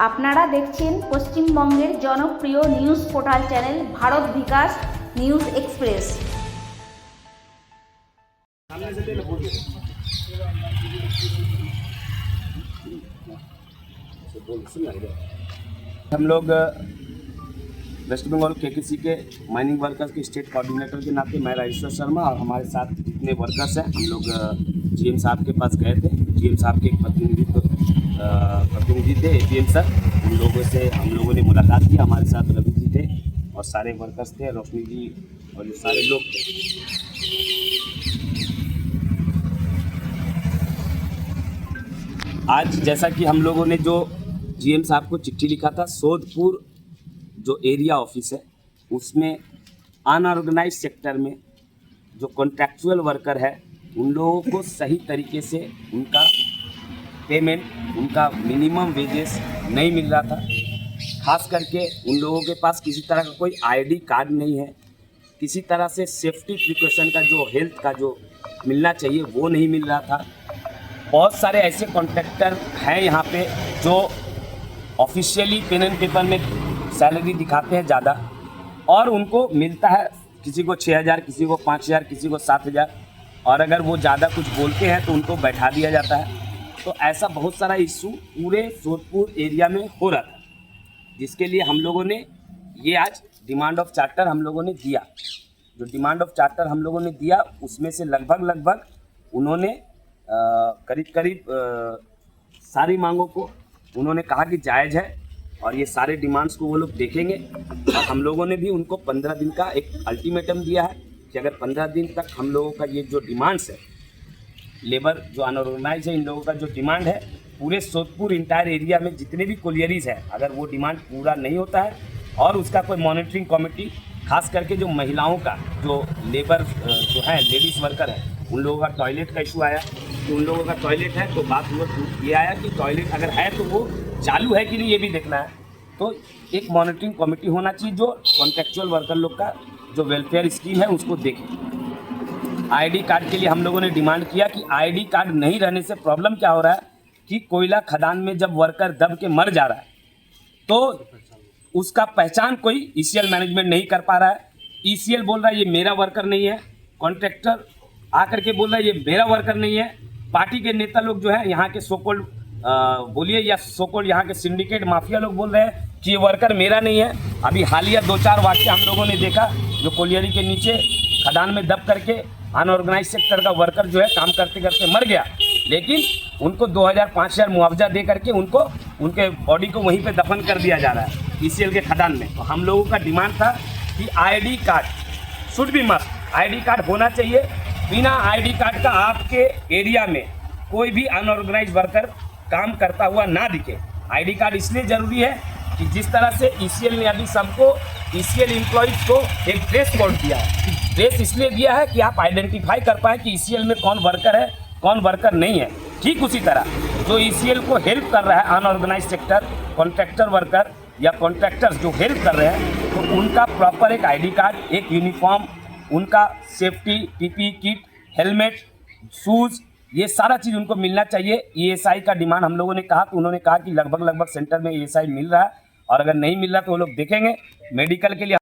আপনারা দেখছেন পশ্চিমবঙ্গের জনপ্রিয় নিউজ পোর্টাল চ্যানেল ভারত বিকাশ নিউজ এক্সপ্রেস। हम लोग वेस्ट बंगाल केकेसी के माइनिंग वर्कर्स के स्टेट कोऑर्डिनेटर के नाते मैं राजेश्वर शर्मा और हमारे साथ जितने वर्कर्स हैं हम लोग जीएम साहब के पास गए थे। जीएम साहब के एक प्रतिनिधि थे एपीएम सर, उन लोगों से हम लोगों ने मुलाकात की। हमारे साथ रवि जी थे और सारे वर्कर्स थे, रोशनी जी और ये सारे लोग थे। आज जैसा कि हम लोगों ने जो जीएम साहब को चिट्ठी लिखा था, सोदपुर जो एरिया ऑफिस है उसमें अनऑर्गेनाइज सेक्टर में जो कॉन्ट्रैक्चुअल वर्कर है उन लोगों को सही तरीके से उनका पेमेंट, उनका मिनिमम वेजेस नहीं मिल रहा था। खास करके उन लोगों के पास किसी तरह का कोई आईडी कार्ड नहीं है, किसी तरह से सेफ्टी प्रिकॉशन का जो हेल्थ का जो मिलना चाहिए वो नहीं मिल रहा था। बहुत सारे ऐसे कॉन्ट्रैक्टर हैं यहाँ पे जो ऑफिशियली पेन एंड पेपर में सैलरी दिखाते हैं ज़्यादा और उनको मिलता है किसी को 6,000, किसी को 5,000, किसी को 7,000, और अगर वो ज़्यादा कुछ बोलते हैं तो उनको बैठा दिया जाता है। तो ऐसा बहुत सारा इशू पूरे सोदपुर एरिया में हो रहा था, जिसके लिए हम लोगों ने ये आज डिमांड ऑफ चार्टर हम लोगों ने दिया। जो डिमांड ऑफ चार्टर हम लोगों ने दिया उसमें से लगभग उन्होंने करीब सारी मांगों को उन्होंने कहा कि जायज़ है और ये सारे डिमांड्स को वो लोग देखेंगे। और हम लोगों ने भी उनको 15 दिन का एक अल्टीमेटम दिया है कि अगर 15 दिन तक हम लोगों का ये जो डिमांड्स है, लेबर जो अनऑर्गेनाइज है, इन लोगों का जो डिमांड है पूरे सोदपुर इंटायर एरिया में जितने भी कोलियरीज हैं, अगर वो डिमांड पूरा नहीं होता है और उसका कोई मॉनिटरिंग कमेटी, खास करके जो महिलाओं का जो लेबर जो है लेडीज़ वर्कर है, उन लोगों का टॉयलेट का इशू आया कि उन लोगों का टॉयलेट है तो बात ये आया कि टॉयलेट अगर है तो वो चालू है कि नहीं ये भी देखना है। तो एक मॉनिटरिंग कमेटी होना चाहिए जो कॉन्ट्रैक्चुअल वर्कर लोग का जो वेलफेयर स्कीम है उसको देखे। आईडी कार्ड के लिए हम लोगों ने डिमांड किया कि आईडी कार्ड नहीं रहने से प्रॉब्लम क्या हो रहा है कि कोयला खदान में जब वर्कर दब के मर जा रहा है तो उसका पहचान कोई ईसीएल मैनेजमेंट नहीं कर पा रहा है। ईसीएल बोल रहा है ये मेरा वर्कर नहीं है, कॉन्ट्रैक्टर आकर के बोल रहा है ये मेरा वर्कर नहीं है। पार्टी के नेता लोग जो है यहाँ के सोकोल्ड बोलिए या सोकोल्ड यहाँ के सिंडिकेट माफिया लोग बोल रहे हैं कि ये वर्कर मेरा नहीं है। अभी हालिया 2-4 वाक्य हम लोगों ने देखा जो कोलियरी के नीचे खदान में दब करके अनऑर्गेनाइज सेक्टर का वर्कर जो है काम करते करते मर गया, लेकिन उनको 2,000-5,000 मुआवजा दे करके उनको उनके बॉडी को वहीं पे दफन कर दिया जा रहा है ईसीएल के खदान में। तो हम लोगों का डिमांड था कि ID card should be must, ID card होना चाहिए। बिना आईडी कार्ड का आपके एरिया में कोई भी अनऑर्गेनाइज वर्कर काम करता हुआ ना दिखे। आईडी कार्ड इसलिए ज़रूरी है कि जिस तरह से ईसीएल ने अभी सबको ईसीएल एम्प्लॉयज़ को एक ड्रेस कोड दिया है, ड्रेस इसलिए दिया है कि आप आइडेंटिफाई कर पाएँ कि ईसीएल में कौन वर्कर है कौन वर्कर नहीं है। ठीक उसी तरह जो ईसीएल को हेल्प कर रहा है अनऑर्गेनाइज सेक्टर, कॉन्ट्रैक्टर वर्कर या कॉन्ट्रैक्टर्स जो हेल्प कर रहे हैं, तो उनका प्रॉपर एक आईडी कार्ड, एक यूनिफॉर्म, उनका safety PP kit, helmet, shoes, ये सारा चीज़ उनको मिलना चाहिए। ईएसआई का डिमांड हम लोगों ने कहा तो उन्होंने कहा कि लगभग सेंटर में ईएसआई मिल रहा है और अगर नहीं मिल रहा तो वो लोग देखेंगे। मेडिकल के लिए